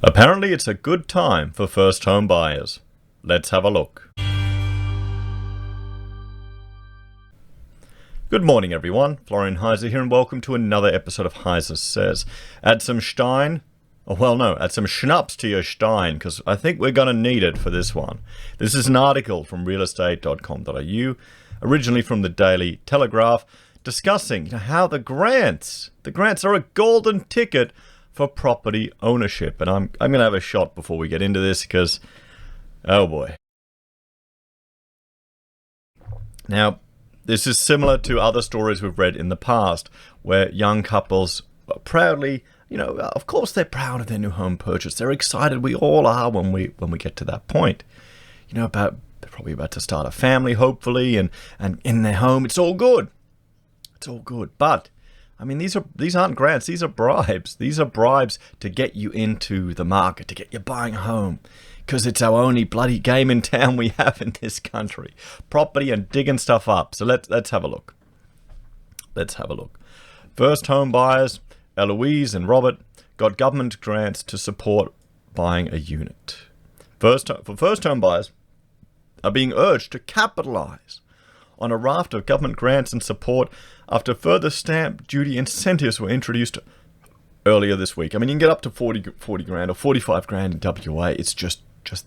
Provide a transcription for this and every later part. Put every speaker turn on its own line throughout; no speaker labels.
Apparently it's a good time for first home buyers. Let's have a look. Good morning everyone, Florian.heise here and welcome to another episode of HeiseSays. Add some Stein, add some schnapps to your Stein, because I think we're going to need it for this one. This is an article from realestate.com.au, originally from the Daily Telegraph, discussing how the grants are a golden ticket for property ownership. And I'm going to have a shot before we get into this because, oh boy. Now, this is similar to other stories we've read in the past where young couples proudly, of course they're proud of their new home purchase. They're excited. We all are when we get to that point. They're probably about to start a family, hopefully, and in their home, it's all good. It's all good. But these aren't grants. These are bribes. These are bribes to get you into the market, to get you buying a home, because it's our only bloody game in town we have in this country. Property and digging stuff up. So let's have a look. Let's have a look. First home buyers, Eloise and Robert, got government grants to support buying a unit. First home buyers are being urged to capitalize on a raft of government grants and support after further stamp duty incentives were introduced earlier this week. You can get up to 40 grand or 45 grand in WA. It's just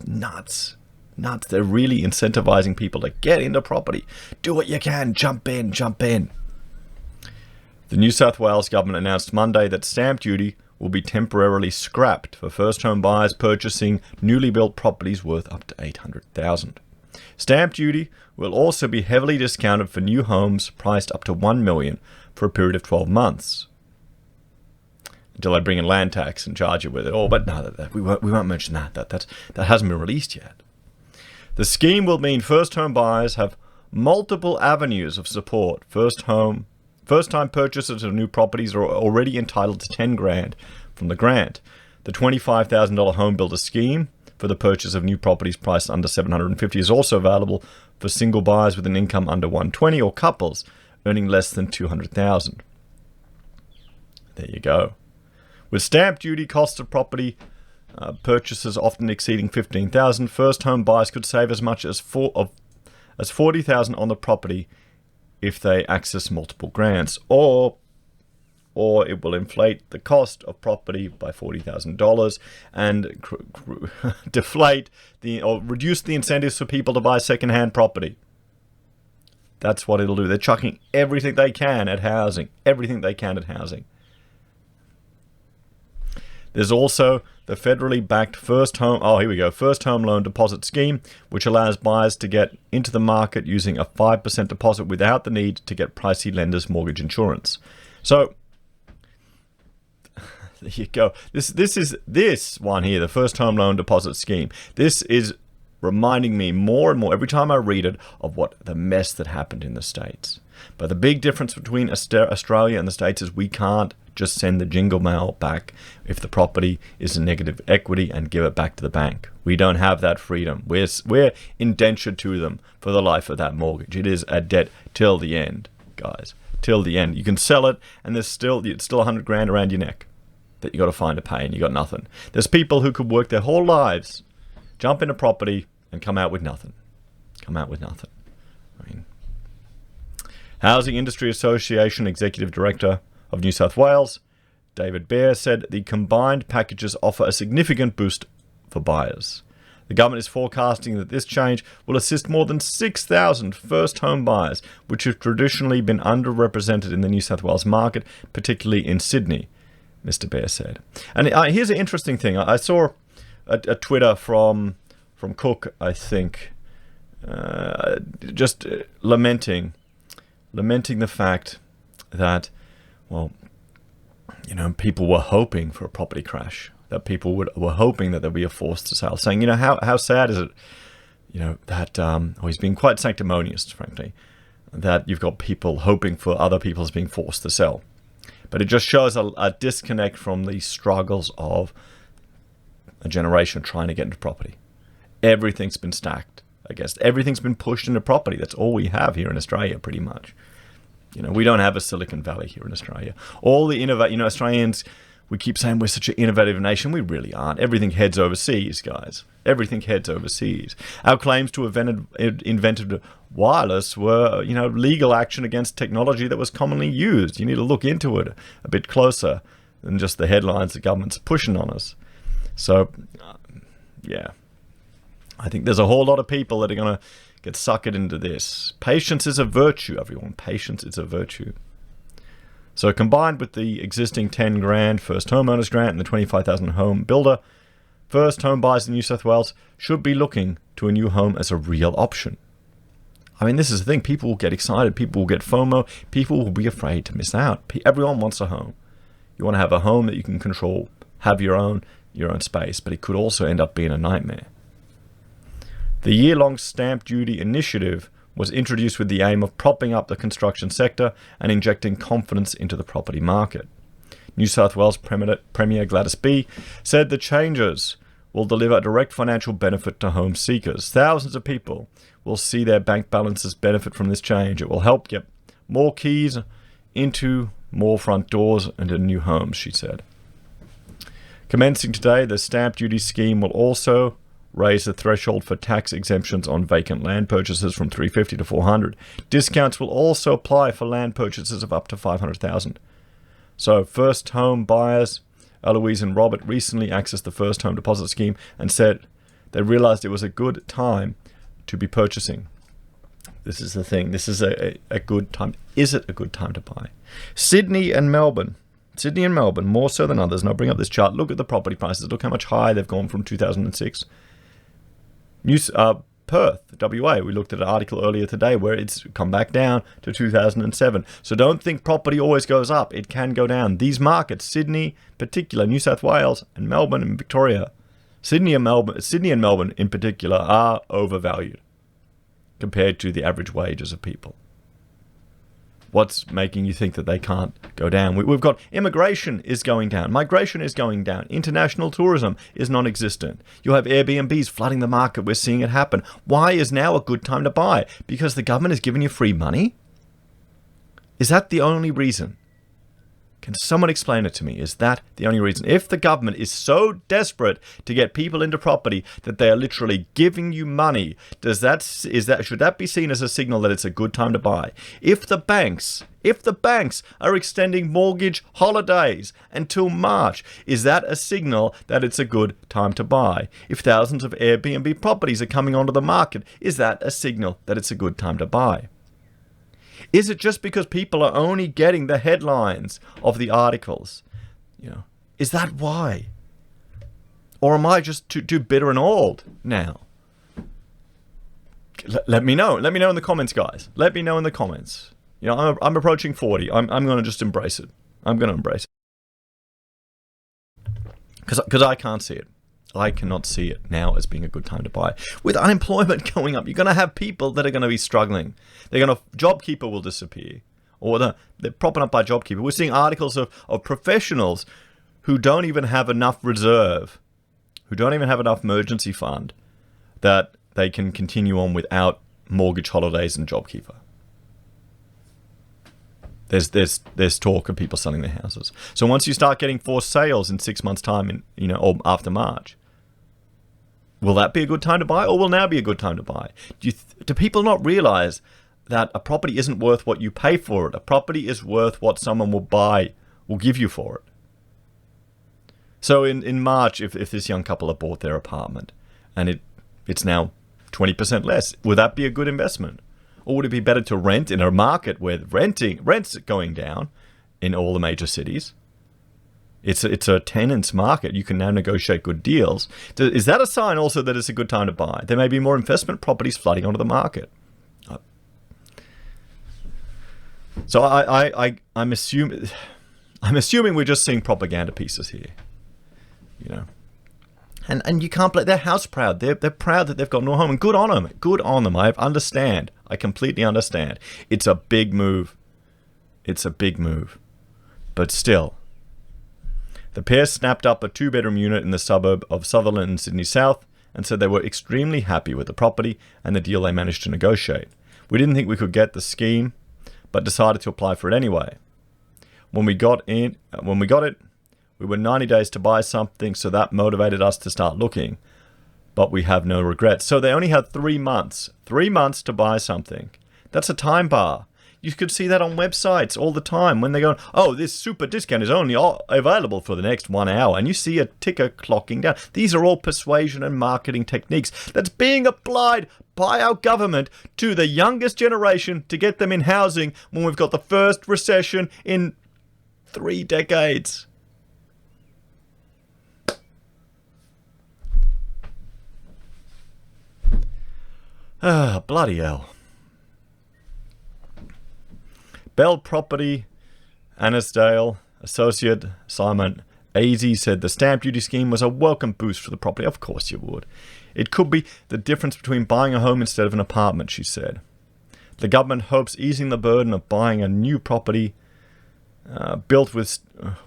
nuts. Nuts. They're really incentivizing people to get into property. Do what you can. Jump in. The New South Wales government announced Monday that stamp duty will be temporarily scrapped for first home buyers purchasing newly built properties worth up to $800,000. Stamp duty will also be heavily discounted for new homes priced up to $1 million for a period of 12 months. Until they bring in land tax and charge you with it. Oh, but no, we won't mention that. That hasn't been released yet. The scheme will mean first-home buyers have multiple avenues of support. First-time purchasers of new properties are already entitled to 10 grand from the grant. The $25,000 home builder scheme for the purchase of new properties priced under $750 is also available for single buyers with an income under $120 or couples earning less than $200,000. There you go. With stamp duty costs of property purchases often exceeding $15,000, first home buyers could save as much as $40,000 on the property if they access multiple grants, or it will inflate the cost of property by $40,000 and deflate or reduce the incentives for people to buy second-hand property. That's what it'll do. They're chucking everything they can at housing. There's also the federally backed first home loan deposit scheme, which allows buyers to get into the market using a 5% deposit without the need to get pricey lenders' mortgage insurance. So there you go. This one here, the first home loan deposit scheme. This is reminding me more and more every time I read it of what the mess that happened in the States. But the big difference between Australia and the States is we can't just send the jingle mail back if the property is a negative equity and give it back to the bank. We don't have that freedom. We're indentured to them for the life of that mortgage. It is a debt till the end, guys. Till the end. You can sell it and it's still 100 grand around your neck that you got to find to pay and you got nothing. There's people who could work their whole lives, jump into property and come out with nothing. Housing Industry Association Executive Director of New South Wales, David Baer, said the combined packages offer a significant boost for buyers. The government is forecasting that this change will assist more than 6,000 first home buyers, which have traditionally been underrepresented in the New South Wales market, particularly in Sydney, Mr. Baer said. And here's an interesting thing. I saw a Twitter from Cook, I think, just lamenting the fact that, people were hoping for a property crash, that people were hoping that there'd be a forced sale, saying, how sad is it, that he's being quite sanctimonious, frankly, that you've got people hoping for other people's being forced to sell. But it just shows a disconnect from the struggles of a generation trying to get into property. Everything's been stacked, I guess. Everything's been pushed into property. That's all we have here in Australia, pretty much. We don't have a Silicon Valley here in Australia. All the Australians, We keep saying we're such an innovative nation. We really aren't. Everything heads overseas, guys. Everything heads overseas. Our claims to have invented wireless were, legal action against technology that was commonly used. You need to look into it a bit closer than just the headlines the government's pushing on us. So, yeah. I think there's a whole lot of people that are going to get suckered into this. Patience is a virtue, everyone. Patience is a virtue. So combined with the existing 10 grand first homeowners grant and the 25,000 home builder, first home buyers in New South Wales should be looking to a new home as a real option. I mean, this is the thing. People will get excited. People will get FOMO. People will be afraid to miss out. Everyone wants a home. You want to have a home that you can control, have your own space, but it could also end up being a nightmare. The year-long stamp duty initiative was introduced with the aim of propping up the construction sector and injecting confidence into the property market. New South Wales Premier Gladys B said the changes will deliver a direct financial benefit to home seekers. Thousands of people will see their bank balances benefit from this change. It will help get more keys into more front doors and into new homes, she said. Commencing today, the stamp duty scheme will also raise the threshold for tax exemptions on vacant land purchases from $350 to $400. Discounts will also apply for land purchases of up to $500,000. So first home buyers, Eloise and Robert, recently accessed the first home deposit scheme and said they realized it was a good time to be purchasing. This is the thing. This is a good time. Is it a good time to buy? Sydney and Melbourne, more so than others. And I'll bring up this chart. Look at the property prices. Look how much higher they've gone from 2006. Perth, WA, we looked at an article earlier today where it's come back down to 2007. So don't think property always goes up. It can go down. These markets, Sydney, particular, New South Wales, and Melbourne and Victoria, Sydney and Melbourne in particular are overvalued compared to the average wages of people. What's making you think that they can't go down? We've got immigration is going down. Migration is going down. International tourism is non-existent. You'll have Airbnbs flooding the market. We're seeing it happen. Why is now a good time to buy? Because the government is giving you free money? Is that the only reason? Can someone explain it to me? Is that the only reason? If the government is so desperate to get people into property that they are literally giving you money, should that be seen as a signal that it's a good time to buy? If the banks are extending mortgage holidays until March, is that a signal that it's a good time to buy? If thousands of Airbnb properties are coming onto the market, is that a signal that it's a good time to buy? Is it just because people are only getting the headlines of the articles? Is that why? Or am I just too bitter and old now? Let me know. Let me know in the comments, guys. Let me know in the comments. I'm approaching 40. I'm going to just embrace it. I'm going to embrace it. Because I can't see it. I cannot see it now as being a good time to buy. With unemployment going up, you're going to have people that are going to be struggling. JobKeeper will disappear. Or they're propping up by JobKeeper. We're seeing articles of professionals who don't even have enough reserve, who don't even have enough emergency fund that they can continue on without mortgage holidays and JobKeeper. There's talk of people selling their houses. So once you start getting forced sales in 6 months' time, or after March, will that be a good time to buy, or will now be a good time to buy? Do people not realize that a property isn't worth what you pay for it? A property is worth what someone will give you for it. So in March, if this young couple have bought their apartment and it's now 20% less, would that be a good investment? Or would it be better to rent in a market where rent's going down in all the major cities? It's a tenant's market. You can now negotiate good deals. Is that a sign also that it's a good time to buy? There may be more investment properties flooding onto the market. So I'm assuming we're just seeing propaganda pieces here. And you can't blame. They're house proud. They're proud that they've got no home, and good on them. Good on them. I understand. I completely understand. It's a big move. But still, the pair snapped up a 2-bedroom unit in the suburb of Sutherland in Sydney South and said they were extremely happy with the property and the deal they managed to negotiate. We didn't think we could get the scheme, but decided to apply for it anyway. When we got it, We were 90 days to buy something, so that motivated us to start looking. But we have no regrets. So they only had 3 months. 3 months to buy something. That's a time bar. You could see that on websites all the time when they go, oh, this super discount is only available for the next 1 hour. And you see a ticker clocking down. These are all persuasion and marketing techniques that's being applied by our government to the youngest generation to get them in housing when we've got the first recession in 3 decades. Ah, bloody hell. Bell Property, Annisdale, Associate Simon Azy said the stamp duty scheme was a welcome boost for the property. Of course you would. It could be the difference between buying a home instead of an apartment, she said. The government hopes easing the burden of buying a new property built with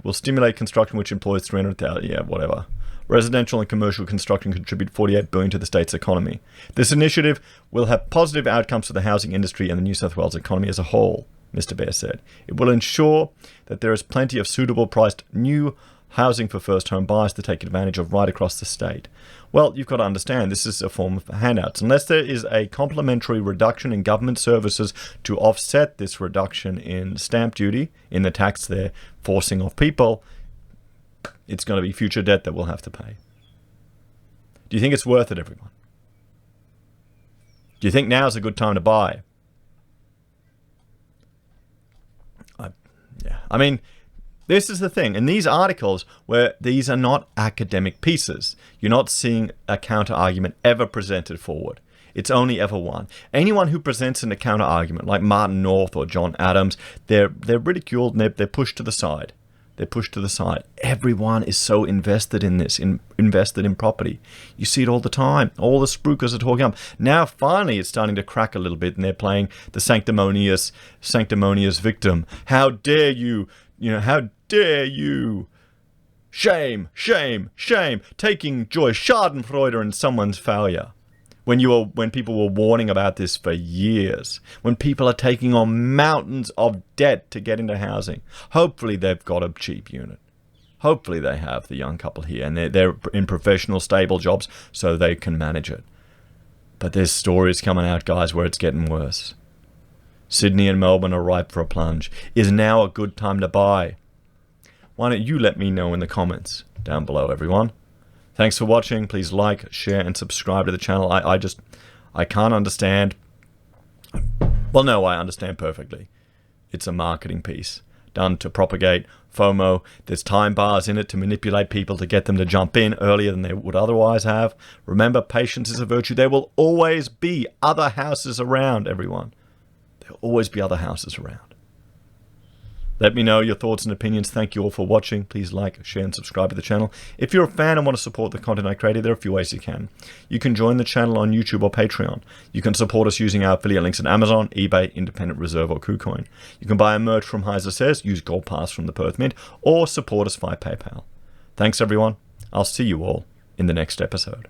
will stimulate construction, which employs 300,000. Yeah, whatever. Residential and commercial construction contribute $48 billion to the state's economy. This initiative will have positive outcomes for the housing industry and the New South Wales economy as a whole, Mr. Bear said. It will ensure that there is plenty of suitable priced new housing for first home buyers to take advantage of right across the state. Well, you've got to understand this is a form of handouts. Unless there is a complementary reduction in government services to offset this reduction in stamp duty, in the tax they're forcing off people, it's going to be future debt that we'll have to pay. Do you think it's worth it, everyone? Do you think now's a good time to buy? I mean, this is the thing. In these articles, where these are not academic pieces, you're not seeing a counter-argument ever presented forward. It's only ever one. Anyone who presents a counter-argument, like Martin North or John Adams, they're ridiculed and they're pushed to the side. They're pushed to the side. Everyone is so invested in this, invested in property. You see it all the time. All the spruikers are talking up. Now, finally, it's starting to crack a little bit, and they're playing the sanctimonious victim. How dare you? How dare you? Shame, shame, shame. Taking joy, schadenfreude in someone's failure. When people were warning about this for years, when people are taking on mountains of debt to get into housing, hopefully they've got a cheap unit. Hopefully they have, the young couple here, and they're in professional, stable jobs so they can manage it. But there's stories coming out, guys, where it's getting worse. Sydney and Melbourne are ripe for a plunge. Is now a good time to buy? Why don't you let me know in the comments down below, everyone? Thanks for watching. Please like, share, and subscribe to the channel. I can't understand. Well, no, I understand perfectly. It's a marketing piece done to propagate FOMO. There's time bars in it to manipulate people to get them to jump in earlier than they would otherwise have. Remember, patience is a virtue. There will always be other houses around, everyone. There will always be other houses around. Let me know your thoughts and opinions. Thank you all for watching. Please like, share, and subscribe to the channel. If you're a fan and want to support the content I created, there are a few ways you can. You can join the channel on YouTube or Patreon. You can support us using our affiliate links at Amazon, eBay, Independent Reserve, or Kucoin. You can buy a merch from HeiseSays, use Gold Pass from the Perth Mint, or support us via PayPal. Thanks, everyone. I'll see you all in the next episode.